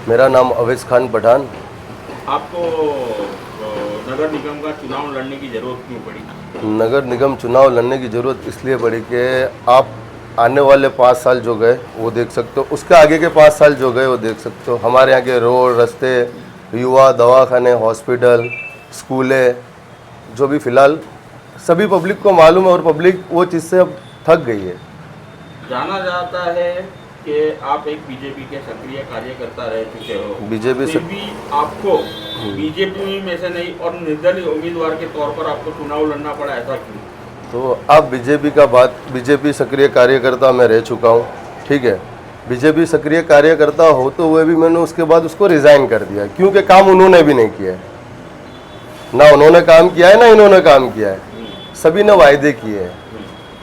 मेरा नाम अवैस खान पठान। आपको नगर निगम का चुनाव लड़ने की ज़रूरत क्यों पड़ी? नगर निगम चुनाव लड़ने की ज़रूरत इसलिए पड़ी कि आप आने वाले 5 साल जो गए वो देख सकते हो, उसके आगे के 5 साल जो गए वो देख सकते हो। हमारे यहाँ के रोड, रास्ते, युवा, दवाखाने, हॉस्पिटल, स्कूलें, जो भी फ़िलहाल सभी पब्लिक को मालूम है और पब्लिक वो चीज़ से अब थक गई है। जाना जाता है कि आप एक बीजेपी के सक्रिय कार्यकर्ता रह चुके हो। बीजेपी फिर भी आपको बीजेपी में से नहीं और निर्दलीय उम्मीदवार के तौर पर आपको चुनाव लड़ना पड़ा, ऐसा क्यों? तो अब बीजेपी सक्रिय कार्यकर्ता मैं रह चुका हूँ, ठीक है। बीजेपी सक्रिय कार्यकर्ता होते हुए भी मैंने उसके बाद उसको रिज़ाइन कर दिया, क्योंकि काम उन्होंने भी नहीं किया है। ना उन्होंने काम किया है ना इन्होंने काम किया है, सभी ने वायदे किए हैं।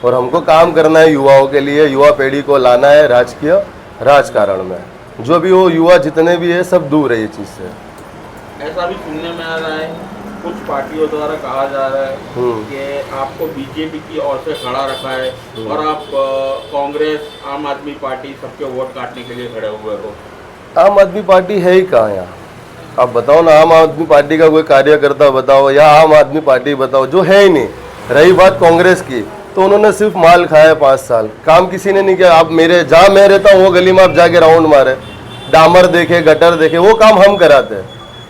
और हमको काम करना है युवाओं के लिए, युवा पीढ़ी को लाना है राजकीय राजकारण में। जो भी वो युवा जितने भी है सब दूर है ये चीज़ से। ऐसा भी सुनने में आ रहा है, कुछ पार्टियों द्वारा कहा जा रहा है कि आपको बीजेपी की ओर से खड़ा रखा है और आप कांग्रेस, आम आदमी पार्टी सबके वोट काटने के लिए खड़े हुए हो। आम आदमी पार्टी है ही कहाँ यहाँ? आप बताओ ना, आम आदमी पार्टी का कोई कार्यकर्ता बताओ या आम आदमी पार्टी बताओ, जो है ही नहीं। रही बात कांग्रेस की, तो उन्होंने सिर्फ माल खाया 5 साल, काम किसी ने नहीं किया। आप जहाँ मैं रहता हूँ वो गली में आप जाके राउंड मारे, डामर देखे, गटर देखे, वो काम हम कराते हैं।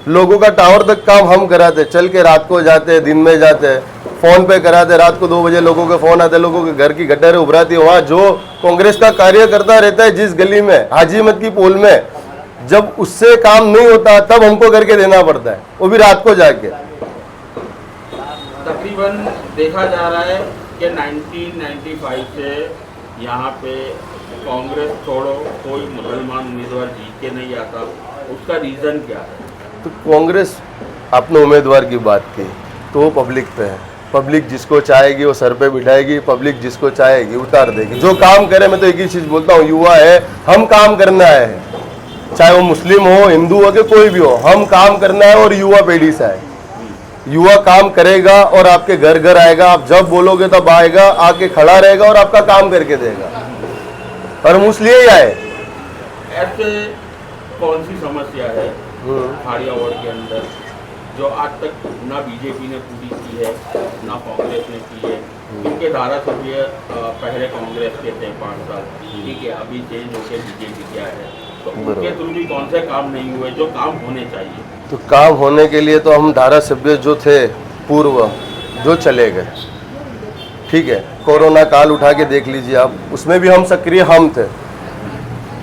लोगों का टावर तक काम हम कराते, चल के रात को जाते, दिन में जाते, फ़ोन पे कराते। रात को 2 बजे लोगों के फ़ोन आते, लोगों के घर की गटरें उभराती। वहाँ जो कांग्रेस का कार्यकर्ता रहता है जिस गली में, हाजी अहमद की पोल में, जब उससे काम नहीं होता तब हमको करके देना पड़ता है, वो भी रात को जाके। तकरीबन देखा जा रहा है कि 1995 से यहाँ पे कांग्रेस छोड़ो कोई मुसलमान उम्मीदवार जीत के नहीं आता, उसका रीज़न क्या है? तो कांग्रेस अपने उम्मीदवार की बात की तो वो पब्लिक पे है। पब्लिक जिसको चाहेगी वो सर पे बिठाएगी, पब्लिक जिसको चाहेगी उतार देगी। जो काम करे, मैं तो एक ही चीज़ बोलता हूँ, युवा है, हम काम करना है, चाहे वो मुस्लिम हो, हिंदू हो कि कोई भी हो, हम काम करना है। और युवा पीढ़ी से है, युवा काम करेगा और आपके घर घर आएगा। आप जब बोलोगे तब आएगा, आके खड़ा रहेगा और आपका काम करके देगा। और हम उसलिए ही आए। ऐसे कौन सी समस्या है खाड़िया वार्ड के अंदर जो आज तक ना बीजेपी ने पूरी की है ना कांग्रेस ने की है? क्योंकि धारासभ्य पहले कांग्रेस के थे 5 साल, ठीक है, अभी चेंज होकर बीजेपी क्या है, तो उनके थ्रू भी कौन से काम नहीं हुए जो काम होने चाहिए? तो काम होने के लिए तो हम धारासभ्य जो थे पूर्व, जो चले गए, ठीक है। कोरोना काल उठा के देख लीजिए आप, उसमें भी हम सक्रिय हम थे।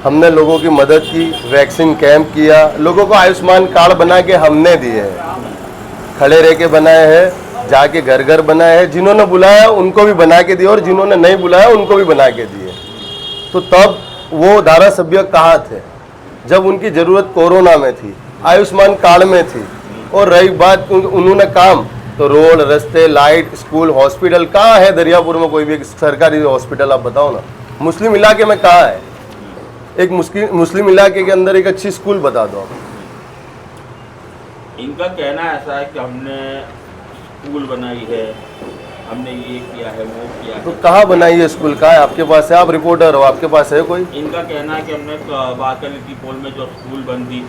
हमने लोगों की मदद की, वैक्सीन कैंप किया, लोगों को आयुष्मान कार्ड बना के हमने दिए हैं, खड़े रह के बनाए हैं, जाके घर घर बनाए हैं। जिन्होंने बुलाया उनको भी बना के दिए और जिन्होंने नहीं बुलाया उनको भी बना के दिए। तो तब वो धारासभ्य कहाँ थे जब उनकी ज़रूरत कोरोना में थी, आयुष्मान कार्ड में थी? और रही बात उन्होंने काम, तो रोड, रास्ते, लाइट, स्कूल, हॉस्पिटल कहाँ है? दरियापुर में कोई भी एक सरकारी हॉस्पिटल आप बताओ ना। मुस्लिम इलाके में कहाँ है? एक मुस्लिम इलाके के अंदर एक अच्छी स्कूल बता दो आप। इनका कहना ऐसा है कि हमने स्कूल बनाई है, हमने ये किया है, वो किया है। तो कहाँ बनाई है स्कूल? कहाँ है? आपके पास है? आप रिपोर्टर हो, आपके पास है कोई? इनका कहना है कि हमने बाकली पोल में जो स्कूल बन दी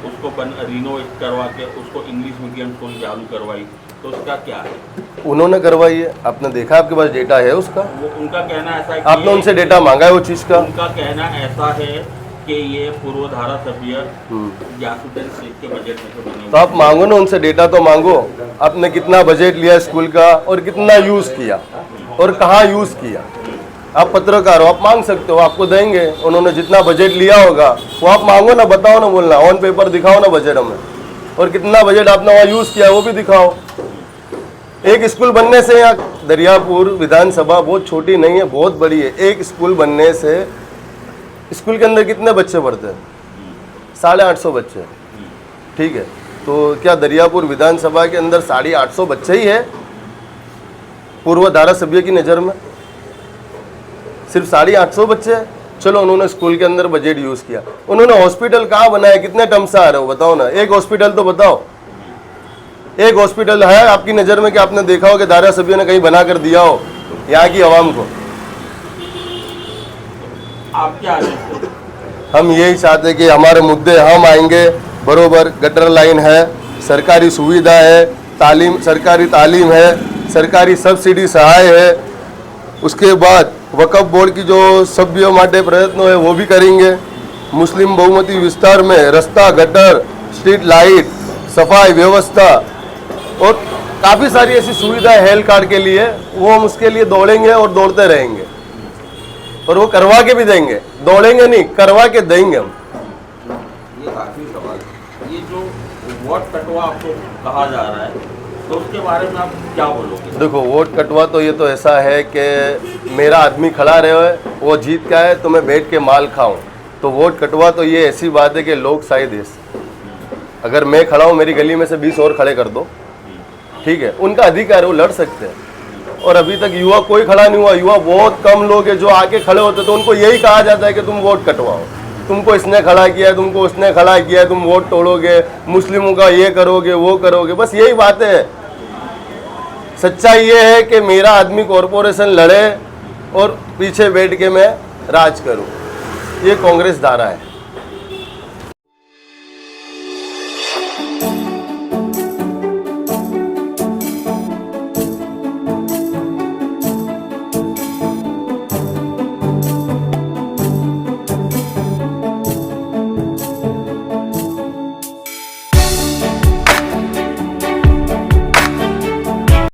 उसको रिनोवेट करवा के उसको इंग्लिश मीडियम स्कूल चालू करवाई, तो उसका क्या है? उन्होंने करवाई है, आपने देखा? आपके पास डेटा है उसका? उनका कहना ऐसा है, आपने उनसे डेटा मांगा है वो चीज़ का? उनका कहना ऐसा है कि ये पूर्व धारासभ्य यासुद्दीन शेख के बजट में से बने। तो आप मांगो ना उनसे, डेटा तो मांगो। आपने कितना बजट लिया स्कूल का और कितना यूज़ किया और कहाँ यूज़ किया? आप पत्रकार हो, आप मांग सकते हो, आपको देंगे। उन्होंने जितना बजट लिया होगा वो आप मांगो ना, बताओ ना, बोलना ऑन पेपर दिखाओ ना बजट हमें, और कितना बजट आपने वहाँ यूज़ किया वो भी दिखाओ। एक स्कूल बनने से, यहाँ दरियापुर विधानसभा बहुत छोटी नहीं है, बहुत बड़ी है। एक स्कूल बनने से स्कूल के अंदर कितने बच्चे पढ़ते हैं? 850 बच्चे, ठीक है। तो क्या दरियापुर विधानसभा के अंदर 850 बच्चे ही है पूर्व धारासभ्य की नज़र में? सिर्फ 850 बच्चे हैं। चलो, उन्होंने स्कूल के अंदर बजट यूज़ किया। उन्होंने हॉस्पिटल कहाँ बनाया? कितने टर्म से आ रहे हो बताओ ना, एक हॉस्पिटल तो बताओ। एक हॉस्पिटल है आपकी नज़र में कि आपने देखा हो कि धारासभ्य ने कहीं बना कर दिया हो यहाँ की आवाम को? आप क्या आदेश दें? हम यही चाहते हैं कि हमारे मुद्दे हम आएंगे बरोबर। गटर लाइन है, सरकारी सुविधा है, तालीम, सरकारी तालीम है, सरकारी सब्सिडी सहाय है। उसके बाद वक्फ बोर्ड की जो सभ्यों माटे प्रयत्नों है वो भी करेंगे। मुस्लिम बहुमती विस्तार में रास्ता, गटर, स्ट्रीट लाइट, सफाई व्यवस्था और काफ़ी सारी ऐसी सुविधाएं हेल्थ कार्ड के लिए, वो हम उसके लिए दौड़ेंगे और दौड़ते रहेंगे और वो करवा के भी देंगे। दौड़ेंगे नहीं, करवा के देंगे हम। ये आखिरी सवाल, ये जो वोट कटवा आपको कहा जा रहा है तो उसके बारे में आप क्या बोलोगे? देखो, वोट कटवा तो ये तो ऐसा है कि मेरा आदमी खड़ा रहे, वो जीत का है तो मैं बैठ के माल खाऊं। तो वोट कटवा तो ये ऐसी बात है कि लोकशाही देश, अगर मैं खड़ा हूँ मेरी गली में से 20 और खड़े कर दो, ठीक है, उनका अधिकार है, वो लड़ सकते हैं। और अभी तक युवा कोई खड़ा नहीं हुआ। युवा बहुत कम लोग हैं जो आके खड़े होते, तो उनको यही कहा जाता है कि तुम वोट कटवाओ, तुमको इसने खड़ा किया है, तुमको उसने खड़ा किया है, तुम वोट तोड़ोगे, मुस्लिमों का ये करोगे वो करोगे, बस यही बातें है। सच्चाई ये है कि मेरा आदमी कॉरपोरेशन लड़े और पीछे बैठ के मैं राज करूं। ये कांग्रेस धारा है।